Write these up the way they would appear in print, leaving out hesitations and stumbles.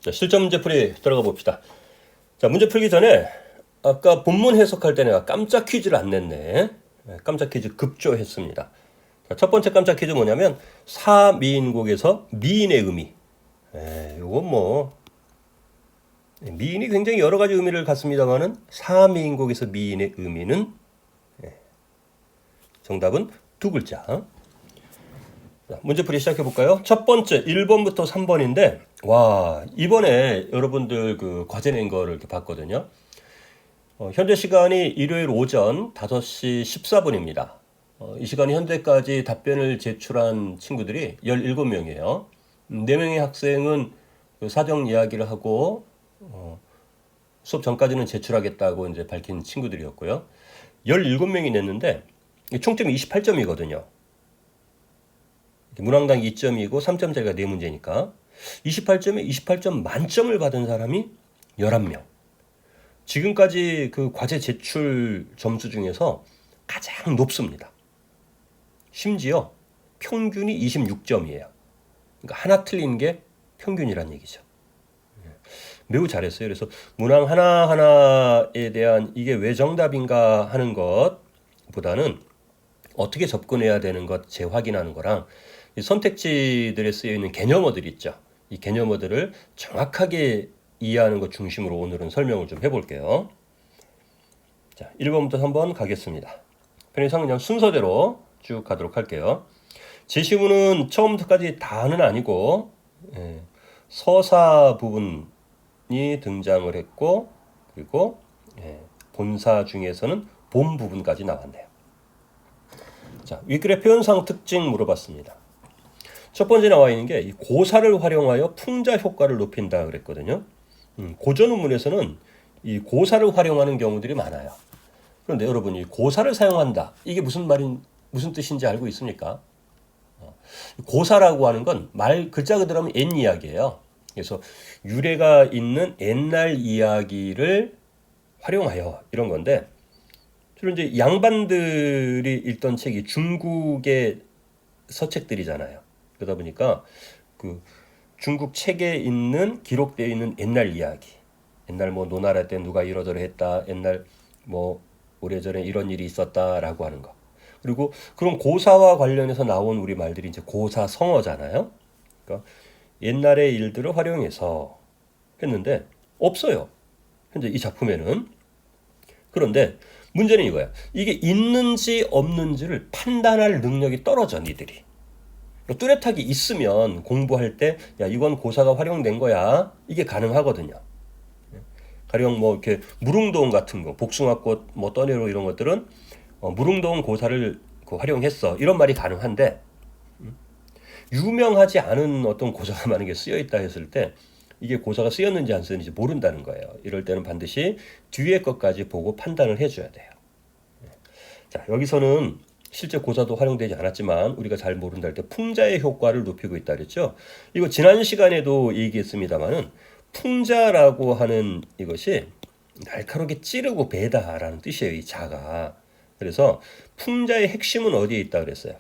자, 실전 문제풀이 들어가 봅시다. 자, 문제 풀기 전에 아까 본문 해석할 때 내가 깜짝 퀴즈를 안 냈네. 깜짝 퀴즈 급조했습니다. 자, 첫 번째 깜짝 퀴즈 뭐냐면 사미인곡에서 미인의 의미. 요건 뭐 미인이 굉장히 여러 가지 의미를 갖습니다만은 사미인곡에서 미인의 의미는 정답은 두 글자. 자, 문제풀이 시작해 볼까요? 첫 번째 1번부터 3번인데 와 이번에 여러분들 그 과제 낸 거를 이렇게 봤거든요. 현재 시간이 일요일 오전 5시 14분입니다. 이 시간 현재까지 답변을 제출한 친구들이 17명이에요. 4명의 학생은 그 사정 이야기를 하고 수업 전까지는 제출하겠다고 이제 밝힌 친구들이었고요. 17명이 냈는데 총점이 28점이거든요. 문항당 2점이고 3점짜리가 4문제니까 28점에 28점 만점을 받은 사람이 11명. 지금까지 그 과제 제출 점수 중에서 가장 높습니다. 심지어 평균이 26점이에요. 그러니까 하나 틀린 게 평균이란 얘기죠. 매우 잘했어요. 그래서 문항 하나하나에 대한 이게 왜 정답인가 하는 것보다는 어떻게 접근해야 되는 것 재확인하는 거랑 이 선택지들에 쓰여 있는 개념어들 있죠. 이 개념어들을 정확하게 이해하는 것 중심으로 오늘은 설명을 좀 해볼게요. 자, 1번부터 3번 가겠습니다. 편의상 그냥 순서대로 쭉 가도록 할게요. 제시문은 처음부터까지 다는 아니고 서사 부분이 등장을 했고 그리고 본사 중에서는 본 부분까지 나왔네요. 자, 윗글의 표현상 특징 물어봤습니다. 첫 번째 나와 있는 게 이 고사를 활용하여 풍자 효과를 높인다 그랬거든요. 고전 문문에서는 이 고사를 활용하는 경우들이 많아요. 그런데 여러분 이 고사를 사용한다 이게 무슨 뜻인지 알고 있습니까? 고사라고 하는 건 말 글자 그대로 하면 옛 이야기예요. 그래서 유래가 있는 옛날 이야기를 활용하여 이런 건데 주로 이제 양반들이 읽던 책이 중국의 서책들이잖아요. 그러다 보니까 그 중국 책에 있는 기록되어 있는 옛날 이야기, 옛날 뭐 노나라 때 누가 이러저러 했다, 옛날 뭐 오래전에 이런 일이 있었다라고 하는 거. 그리고 그런 고사와 관련해서 나온 우리 말들이 이제 고사성어잖아요. 그러니까 옛날의 일들을 활용해서 했는데 없어요. 현재 이 작품에는. 그런데 문제는 이거야. 이게 있는지 없는지를 판단할 능력이 떨어져 니들이. 뚜렷하게 있으면 공부할 때 야 이건 고사가 활용된 거야 이게 가능하거든요. 가령 뭐 이렇게 무릉도원 같은 거 복숭아꽃 뭐 떠내로 이런 것들은 무릉도원 고사를 활용했어 이런 말이 가능한데 유명하지 않은 어떤 고사가 만약에 쓰여 있다 했을 때 이게 고사가 쓰였는지 안 쓰였는지 모른다는 거예요. 이럴 때는 반드시 뒤에 것까지 보고 판단을 해줘야 돼요. 자 여기서는 실제 고사도 활용되지 않았지만 우리가 잘 모른다 할 때 풍자의 효과를 높이고 있다 그랬죠. 이거 지난 시간에도 얘기했습니다만은 풍자라고 하는 이것이 날카롭게 찌르고 베다라는 뜻이에요. 이 자가. 그래서 풍자의 핵심은 어디에 있다 그랬어요.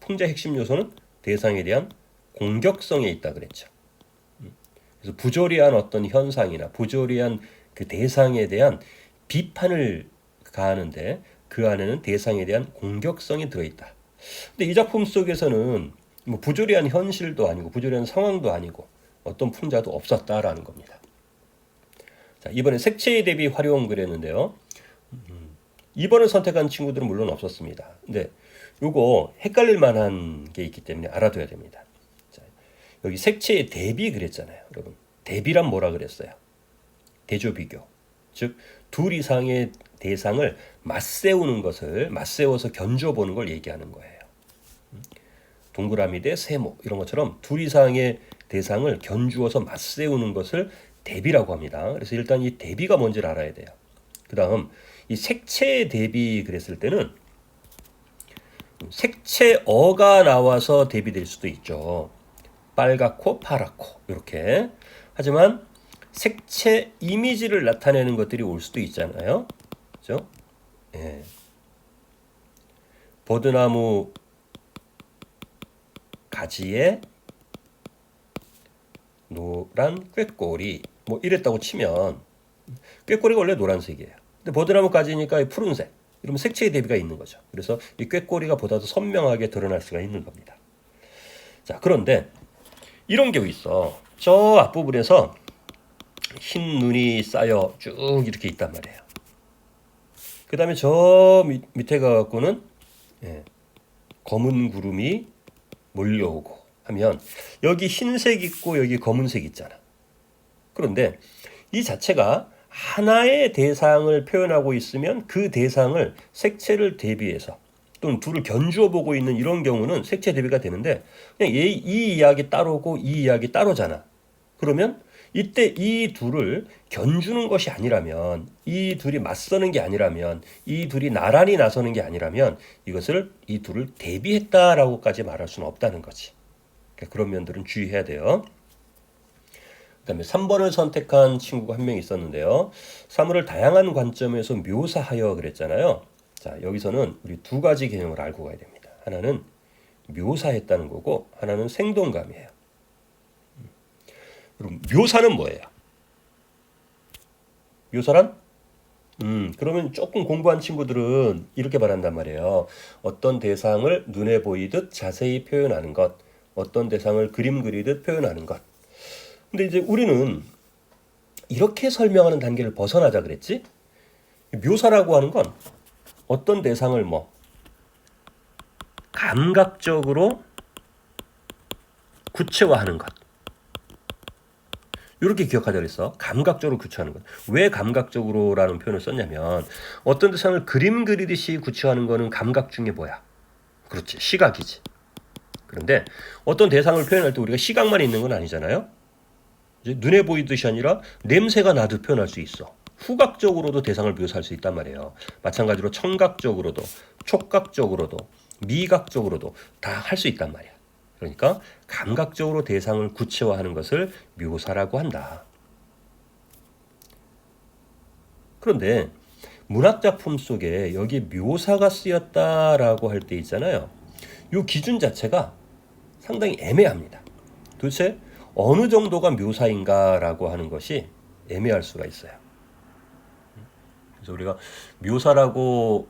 풍자의 핵심 요소는 대상에 대한 공격성에 있다 그랬죠. 그래서 부조리한 어떤 현상이나 부조리한 그 대상에 대한 비판을 가하는데 그 안에는 대상에 대한 공격성이 들어있다. 근데 이 작품 속에서는 뭐 부조리한 현실도 아니고 부조리한 상황도 아니고 어떤 풍자도 없었다라는 겁니다. 자, 이번에 색채의 대비 활용 그랬는데요. 2번을 선택한 친구들은 물론 없었습니다. 근데 요거 헷갈릴 만한 게 있기 때문에 알아둬야 됩니다. 자, 여기 색채의 대비 그랬잖아요. 여러분 대비란 뭐라 그랬어요? 대조 비교. 즉 둘 이상의 대상을 맞세우는 것을 맞세워서 견줘보는 걸 얘기하는 거예요. 동그라미 대 세모 이런 것처럼 둘 이상의 대상을 견주어서 맞세우는 것을 대비라고 합니다. 그래서 일단 이 대비가 뭔지를 알아야 돼요. 그 다음 이 색채 대비 그랬을 때는 색채어가 나와서 대비될 수도 있죠. 빨갛고 파랗고 이렇게. 하지만 색채 이미지를 나타내는 것들이 올 수도 있잖아요. 그죠? 예. 버드나무 가지에 노란 꾀꼬리 뭐 이랬다고 치면 꾀꼬리가 원래 노란색이에요. 근데 버드나무까지니까 푸른색. 이러면 색채의 대비가 있는 거죠. 그래서 이 꾀꼬리가 보다 더 선명하게 드러날 수가 있는 겁니다. 자, 그런데 이런 경우 있어. 저 앞부분에서 흰 눈이 쌓여 쭉 이렇게 있단 말이에요. 그 다음에 저 밑에 가갖고는 검은 구름이 몰려오고 하면 여기 흰색 있고 여기 검은색 있잖아. 그런데 이 자체가 하나의 대상을 표현하고 있으면 그 대상을 색채를 대비해서 또는 둘을 견주어 보고 있는 이런 경우는 색채 대비가 되는데 그냥 이 이야기 따로고 이 이야기 따로잖아. 그러면 이때 이 둘을 견주는 것이 아니라면, 이 둘이 맞서는 게 아니라면, 이 둘이 나란히 나서는 게 아니라면 이것을 이 둘을 대비했다라고까지 말할 수는 없다는 거지. 그러니까 그런 면들은 주의해야 돼요. 그다음에 3번을 선택한 친구가 한 명 있었는데요. 사물을 다양한 관점에서 묘사하여 그랬잖아요. 자, 여기서는 우리 두 가지 개념을 알고 가야 됩니다. 하나는 묘사했다는 거고 하나는 생동감이에요. 그럼 묘사는 뭐예요? 묘사란? 그러면 조금 공부한 친구들은 이렇게 말한단 말이에요. 어떤 대상을 눈에 보이듯 자세히 표현하는 것, 어떤 대상을 그림 그리듯 표현하는 것. 근데 이제 우리는 이렇게 설명하는 단계를 벗어나자 그랬지? 묘사라고 하는 건 어떤 대상을 감각적으로 구체화하는 것. 이렇게 기억하자 그랬어. 감각적으로 구체화하는 것. 왜 감각적으로라는 표현을 썼냐면 어떤 대상을 그림 그리듯이 구체화하는 거는 감각 중에 뭐야? 그렇지. 시각이지. 그런데 어떤 대상을 표현할 때 우리가 시각만 있는 건 아니잖아요. 이제 눈에 보이듯이 아니라 냄새가 나듯 표현할 수 있어. 후각적으로도 대상을 묘사할 수 있단 말이에요. 마찬가지로 청각적으로도, 촉각적으로도, 미각적으로도 다 할 수 있단 말이야. 그러니까 감각적으로 대상을 구체화하는 것을 묘사라고 한다. 그런데 문학작품 속에 여기 묘사가 쓰였다라고 할 때 있잖아요. 이 기준 자체가 상당히 애매합니다. 도대체 어느 정도가 묘사인가라고 하는 것이 애매할 수가 있어요. 그래서 우리가 묘사라고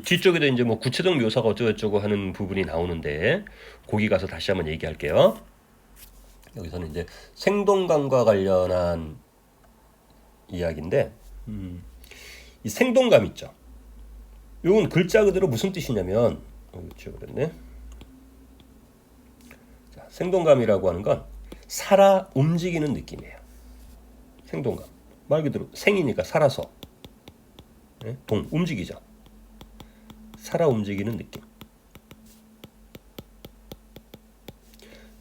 뒤쪽에도 이제 구체적 묘사가 어쩌고저쩌고 하는 부분이 나오는데 거기 가서 다시 한번 얘기할게요. 여기서는 이제 생동감과 관련한 이야기인데 이 생동감 있죠. 이건 글자 그대로 무슨 뜻이냐면 지워버렸네. 자, 생동감이라고 하는 건 살아 움직이는 느낌이에요. 생동감. 말 그대로 생이니까 살아서 움직이죠. 살아 움직이는 느낌.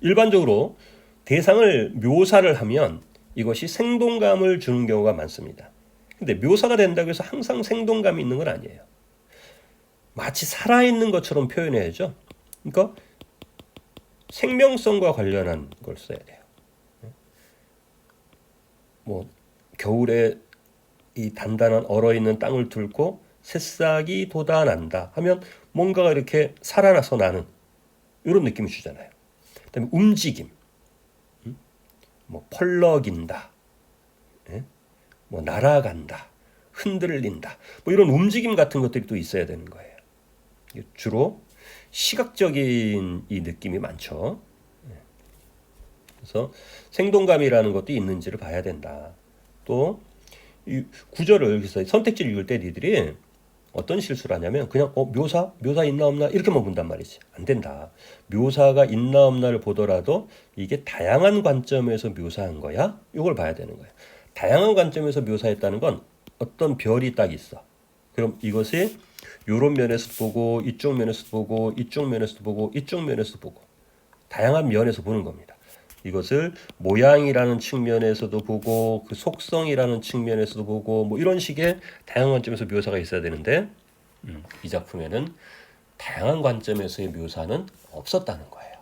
일반적으로 대상을 묘사를 하면 이것이 생동감을 주는 경우가 많습니다. 근데 묘사가 된다고 해서 항상 생동감이 있는 건 아니에요. 마치 살아있는 것처럼 표현해야죠. 그러니까 생명성과 관련한 걸 써야 돼요. 겨울에 이 단단한 얼어있는 땅을 뚫고 새싹이 돋아난다 하면 뭔가가 이렇게 살아나서 나는 이런 느낌을 주잖아요. 그다음에 움직임, 펄럭인다, 날아간다, 흔들린다, 이런 움직임 같은 것들이 또 있어야 되는 거예요. 주로 시각적인 이 느낌이 많죠. 그래서 생동감이라는 것도 있는지를 봐야 된다. 또 이 구절을 그래서 선택지를 읽을 때 니들이 어떤 실수를 하냐면 그냥 묘사 있나 없나 이렇게만 본단 말이지. 안 된다. 묘사가 있나 없나를 보더라도 이게 다양한 관점에서 묘사한 거야? 이걸 봐야 되는 거야. 다양한 관점에서 묘사했다는 건 어떤 별이 딱 있어. 그럼 이것이 이런 면에서 보고 이쪽 면에서 보고 이쪽 면에서 보고 이쪽 면에서 보고 다양한 면에서 보는 겁니다. 이것을 모양이라는 측면에서도 보고 그 속성이라는 측면에서도 보고 이런 식의 다양한 관점에서 묘사가 있어야 되는데 이 작품에는 다양한 관점에서의 묘사는 없었다는 거예요.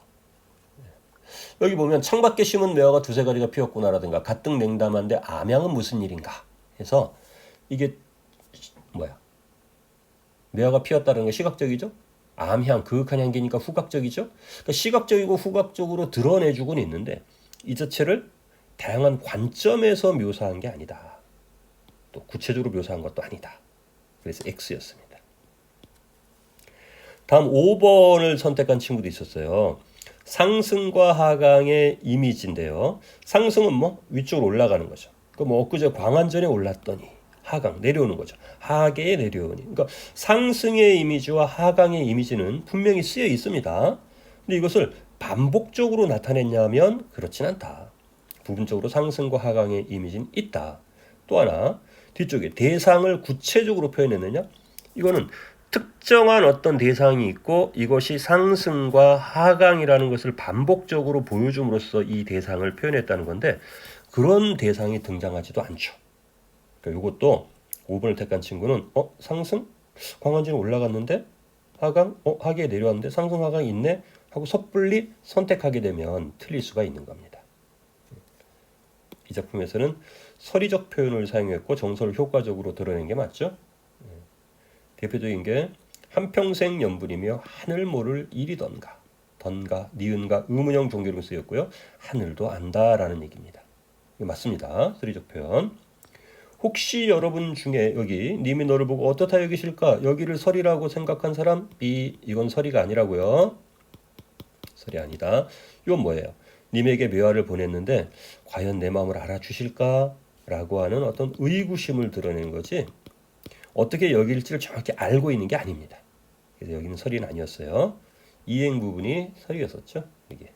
여기 보면 창밖에 심은 매화가 두세 가지가 피었구나라든가 가뜩 냉담한데 암양은 무슨 일인가 해서 이게 뭐야? 매화가 피었다는 게 시각적이죠? 암향, 그윽한 향기니까 후각적이죠? 그러니까 시각적이고 후각적으로 드러내주고는 있는데 이 자체를 다양한 관점에서 묘사한 게 아니다. 또 구체적으로 묘사한 것도 아니다. 그래서 X였습니다. 다음 5번을 선택한 친구도 있었어요. 상승과 하강의 이미지인데요. 상승은 뭐 위쪽으로 올라가는 거죠. 뭐 엊그제 광안전에 올랐더니 하강 내려오는 거죠. 하계에 내려오니. 그러니까 상승의 이미지와 하강의 이미지는 분명히 쓰여 있습니다. 근데 이것을 반복적으로 나타냈냐면 그렇진 않다. 부분적으로 상승과 하강의 이미지는 있다. 또 하나 뒤쪽에 대상을 구체적으로 표현했느냐? 이거는 특정한 어떤 대상이 있고 이것이 상승과 하강이라는 것을 반복적으로 보여줌으로써 이 대상을 표현했다는 건데 그런 대상이 등장하지도 않죠. 그러니까 이것도 5번을 택한 친구는 상승? 광안전에 올라갔는데 하강? 하계에 내려왔는데 상승 하강이 있네? 하고 섣불리 선택하게 되면 틀릴 수가 있는 겁니다. 이 작품에서는 서리적 표현을 사용했고 정서를 효과적으로 드러낸 게 맞죠? 대표적인 게 한평생 연분이며 하늘 모를 일이던가 던가 니은가 의문형 종결로 쓰였고요. 하늘도 안다라는 얘기입니다. 이거 맞습니다. 서리적 표현. 혹시 여러분 중에 여기 님이 너를 보고 어떻다 여기실까? 여기를 설이라고 생각한 사람? B. 이건 설이가 아니라고요. 설이 아니다. 이건 뭐예요? 님에게 묘화를 보냈는데 과연 내 마음을 알아주실까? 라고 하는 어떤 의구심을 드러내는 거지 어떻게 여길지를 정확히 알고 있는 게 아닙니다. 그래서 여기는 설이는 아니었어요. 이행 부분이 설이었었죠. 이게.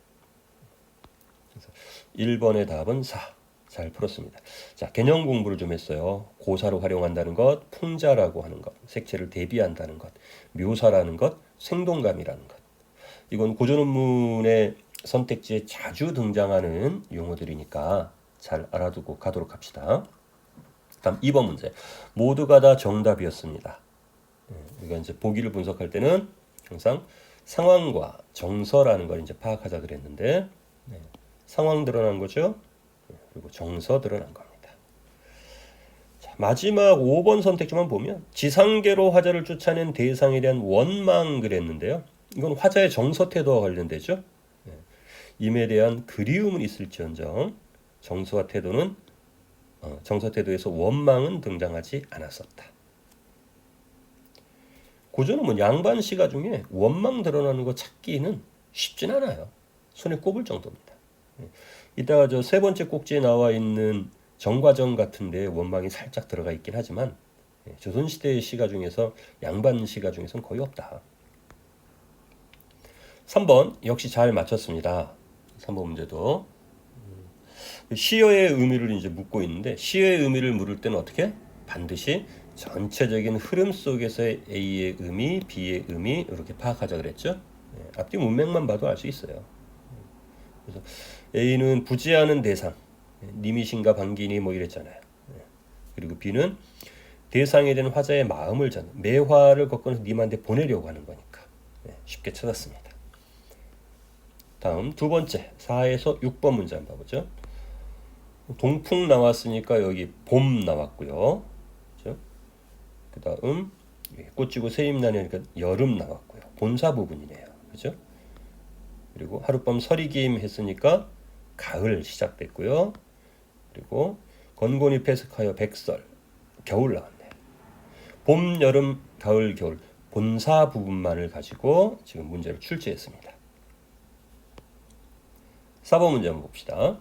그래서 1번의 답은 4. 잘 풀었습니다. 자, 개념 공부를 좀 했어요. 고사로 활용한다는 것, 풍자라고 하는 것, 색채를 대비한다는 것, 묘사라는 것, 생동감이라는 것. 이건 고전원문의 선택지에 자주 등장하는 용어들이니까 잘 알아두고 가도록 합시다. 다음 2번 문제. 모두가 다 정답이었습니다. 우리가 이제 보기를 분석할 때는 항상 상황과 정서라는 걸 이제 파악하자 그랬는데 상황 드러난 거죠. 그리고 정서 드러난 겁니다. 자, 마지막 5번 선택지만 보면 지상계로 화자를 쫓아낸 대상에 대한 원망 그랬는데요. 이건 화자의 정서 태도와 관련되죠. 임에 대한 그리움은 있을지언정 정서와 태도는 정서 태도에서 원망은 등장하지 않았었다. 고전은 뭐 양반 시가 중에 원망 드러나는 거 찾기는 쉽진 않아요. 손에 꼽을 정도입니다. 이따가 저 세 번째 꼭지에 나와 있는 정과정 같은데 원망이 살짝 들어가 있긴 하지만 조선시대의 시가 중에서 양반 시가 중에서는 거의 없다. 3번 역시 잘 맞췄습니다. 3번 문제도 시어의 의미를 이제 묻고 있는데 시어의 의미를 물을 때는 어떻게? 반드시 전체적인 흐름 속에서의 A의 의미, B의 의미 이렇게 파악하자 그랬죠. 앞뒤 문맥만 봐도 알 수 있어요. 그래서 A는 부재하는 대상, 님이신가 반기니 뭐 이랬잖아요. 그리고 B는 대상에 대한 화자의 마음을 전해 매화를 거꾸로 님한테 보내려고 하는 거니까 쉽게 찾았습니다. 다음 두 번째 4에서 6번 문제 한번 봐보죠. 동풍 나왔으니까 여기 봄 나왔고요. 그렇죠? 그 다음 꽃지고 새잎나니까 여름 나왔고요. 본사 부분이네요. 그렇죠? 그리고 하룻밤 서리김 했으니까 가을 시작됐고요. 그리고 건곤이 패석하여 백설 겨울 나왔네요. 봄, 여름, 가을, 겨울 본사 부분만을 가지고 지금 문제를 출제했습니다. 4번 문제 한번 봅시다.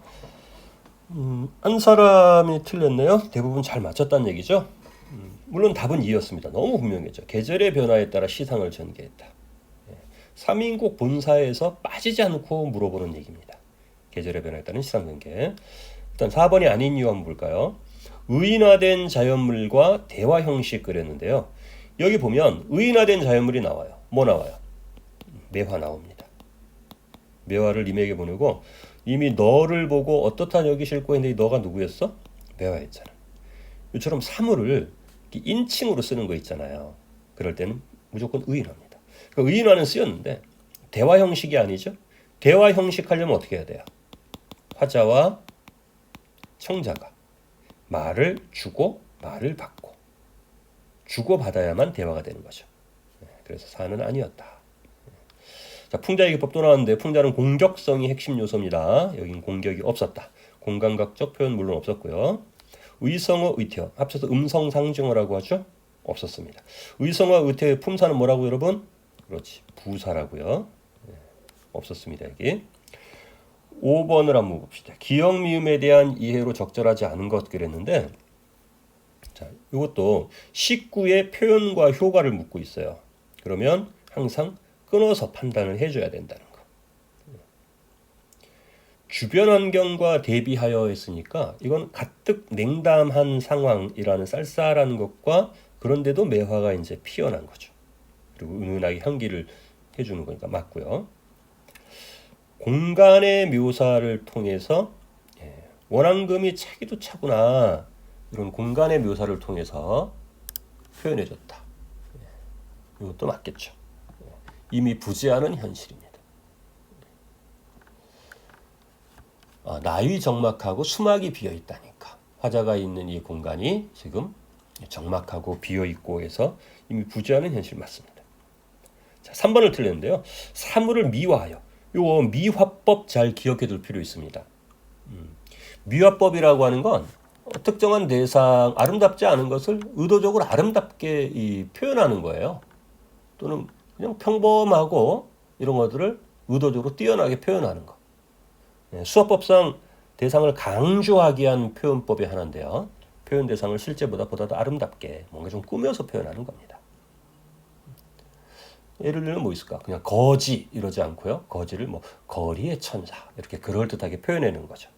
한 사람이 틀렸네요. 대부분 잘 맞췄다는 얘기죠. 물론 답은 2였습니다. 너무 분명했죠. 계절의 변화에 따라 시상을 전개했다. 3인국 본사에서 빠지지 않고 물어보는 얘기입니다. 계절의 변화에 따른 시상 전개. 일단 4번이 아닌 이유 한번 볼까요? 의인화된 자연물과 대화 형식 그랬는데요. 여기 보면 의인화된 자연물이 나와요. 뭐 나와요? 매화 나옵니다. 매화를 님에게 보내고 이미 너를 보고 어떻다 여기실고 했는데 너가 누구였어? 매화였잖아. 이처럼 사물을 인칭으로 쓰는 거 있잖아요. 그럴 때는 무조건 의인화입니다. 그러니까 의인화는 쓰였는데 대화 형식이 아니죠. 대화 형식 하려면 어떻게 해야 돼요? 화자와 청자가 말을 주고 말을 받고 주고받아야만 대화가 되는 거죠. 그래서 사는 아니었다. 자, 풍자의 기법도 나왔는데 풍자는 공격성이 핵심 요소입니다. 여긴 공격이 없었다. 공간각적 표현 물론 없었고요. 의성어, 의태어 합쳐서 음성상징어라고 하죠. 없었습니다. 의성어, 의태어의 품사는 뭐라고 여러분? 그렇지, 부사라고요. 없었습니다. 여기 5번을 한번 봅시다. 기역 미음에 대한 이해로 적절하지 않은 것 그랬는데, 자, 이것도 식구의 표현과 효과를 묻고 있어요. 그러면 항상 끊어서 판단을 해줘야 된다는 거. 주변 환경과 대비하여 했으니까 이건 가뜩 냉담한 상황이라는 쌀쌀한 것과 그런데도 매화가 이제 피어난 거죠. 그리고 은은하게 향기를 해주는 거니까 맞고요. 공간의 묘사를 통해서 원앙금이 차기도 차구나 이런 공간의 묘사를 통해서 표현해줬다. 이것도 맞겠죠. 이미 부재하는 현실입니다. 나위 적막하고 수막이 비어있다니까. 화자가 있는 이 공간이 지금 적막하고 비어있고 해서 이미 부재하는 현실 맞습니다. 자, 3번을 틀렸는데요. 사물을 미화하여. 요 미화법 잘 기억해 둘 필요 있습니다. 미화법이라고 하는 건 특정한 대상, 아름답지 않은 것을 의도적으로 아름답게 표현하는 거예요. 또는 그냥 평범하고 이런 것들을 의도적으로 뛰어나게 표현하는 거. 수화법상 대상을 강조하게 한 표현법이 하나인데요. 표현 대상을 실제보다 더 아름답게 뭔가 좀 꾸며서 표현하는 겁니다. 예를 들면 뭐 있을까? 그냥 거지 이러지 않고요. 거지를 뭐 거리의 천사 이렇게 그럴듯하게 표현하는 거죠.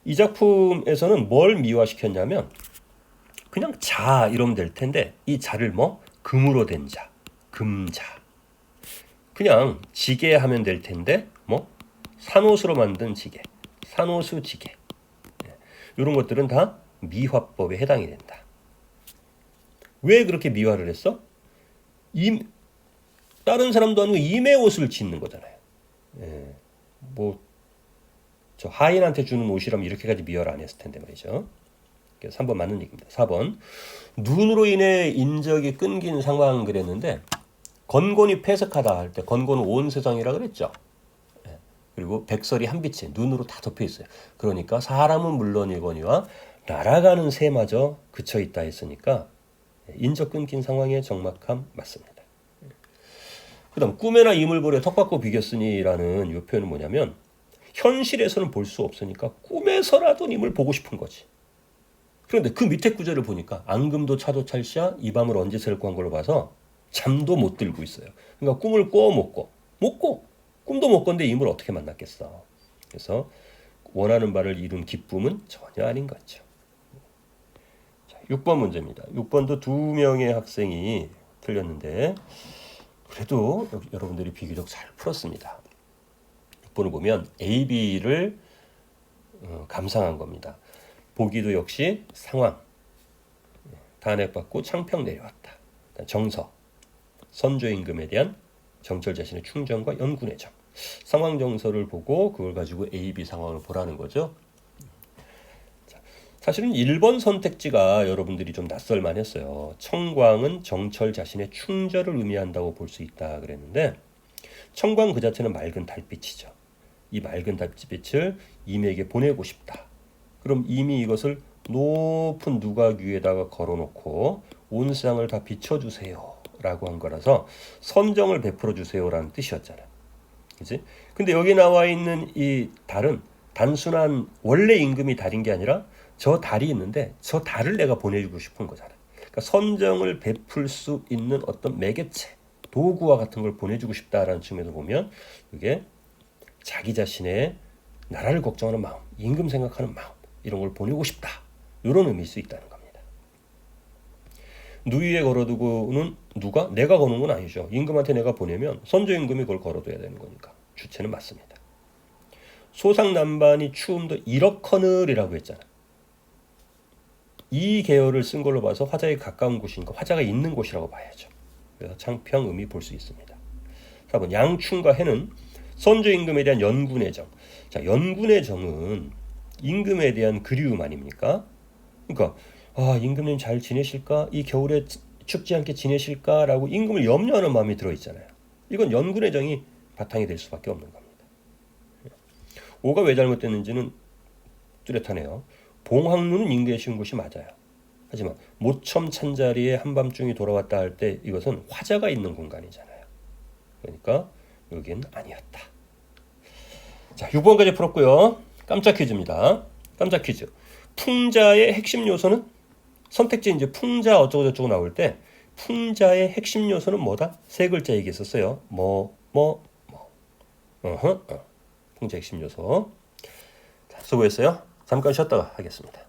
이 작품에서는 뭘 미화시켰냐면 그냥 자 이러면 될 텐데 이 자를 뭐 금으로 된 자, 금자. 그냥 지게 하면 될 텐데 뭐 산옷으로 만든 지게, 산옷수 지게. 이런 것들은 다 미화법에 해당이 된다. 왜 그렇게 미화를 했어? 다른 사람도 아니고 임의 옷을 짓는 거잖아요. 저 하인한테 주는 옷이라면 이렇게까지 미화를 안 했을 텐데 말이죠. 그래서 3번 맞는 얘기입니다. 4번 눈으로 인해 인적이 끊긴 상황 그랬는데 건곤이 폐석하다 할 때 건곤은 온 세상이라 그랬죠. 그리고 백설이 한 빛에 눈으로 다 덮여 있어요. 그러니까 사람은 물론이거니와 날아가는 새마저 그쳐 있다 했으니까 인적 끊긴 상황의 적막함 맞습니다. 그다음 꿈에나 이물 보려 턱받고 비겼으니라는 이 표현은 뭐냐면 현실에서는 볼 수 없으니까 꿈에서라도 님을 보고 싶은 거지. 그런데 그 밑에 구절을 보니까 앙금도 차도 찰시야 이 밤을 언제 셀고 한 걸로 봐서 잠도 못 들고 있어요. 그러니까 꿈을 꿔 못 꿔. 꿈도 못 꿨는데 임을 어떻게 만났겠어. 그래서 원하는 바를 이룬 기쁨은 전혀 아닌 거죠. 자, 6번 문제입니다. 6번도 2명의 학생이 틀렸는데 그래도 여러분들이 비교적 잘 풀었습니다. 6번을 보면 A, B를 감상한 겁니다. 보기도 역시 상황, 단핵받고 창평 내려왔다. 정서, 선조임금에 대한 정철 자신의 충정과 연군의 정. 상황 정서를 보고 그걸 가지고 A, B 상황을 보라는 거죠. 자, 사실은 1번 선택지가 여러분들이 좀 낯설만 했어요. 청광은 정철 자신의 충절을 의미한다고 볼 수 있다 그랬는데 청광 그 자체는 맑은 달빛이죠. 이 맑은 달빛을 임에게 보내고 싶다. 그럼 임이 이것을 높은 누각 위에다가 걸어놓고 온 세상을 다 비춰주세요 라고 한 거라서 선정을 베풀어 주세요라는 뜻이었잖아요. 그치? 근데 여기 나와 있는 이 달은 단순한 원래 임금이 달인 게 아니라 저 달이 있는데 저 달을 내가 보내주고 싶은 거잖아요. 그러니까 선정을 베풀 수 있는 어떤 매개체, 도구와 같은 걸 보내주고 싶다라는 측면에서 보면 이게 자기 자신의 나라를 걱정하는 마음, 임금 생각하는 마음 이런 걸 보내고 싶다. 이런 의미일 수 있다는 겁니다. 누이에 걸어두고는 누가? 내가 거는 건 아니죠. 임금한테 내가 보내면 선조임금이 그걸 걸어둬야 되는 거니까. 주체는 맞습니다. 소상난반이 추움도 이럭커늘이라고 했잖아. 이 계열을 쓴 걸로 봐서 화자에 가까운 곳이니까 화자가 있는 곳이라고 봐야죠. 그래서 창평 의미 볼 수 있습니다. 4번 양충과 해는 선조임금에 대한 연군의 정. 자, 연군의 정은 임금에 대한 그리움 아닙니까? 그러니까 임금님 잘 지내실까? 이 겨울에 춥지 않게 지내실까라고 임금을 염려하는 마음이 들어있잖아요. 이건 연군의 정이 바탕이 될 수밖에 없는 겁니다. 5가 왜 잘못됐는지는 뚜렷하네요. 봉황루는 인계에 씌운 곳이 맞아요. 하지만 모첨 찬자리에 한밤중이 돌아왔다 할 때 이것은 화자가 있는 공간이잖아요. 그러니까 여긴 아니었다. 자, 6번까지 풀었고요. 깜짝 퀴즈입니다. 깜짝 퀴즈. 풍자의 핵심 요소는 선택지 이제 풍자 어쩌고 저쩌고 나올 때 풍자의 핵심 요소는 뭐다? 세 글자 얘기했었어요. 풍자 핵심 요소. 자, 수고했어요. 잠깐 쉬었다가 하겠습니다.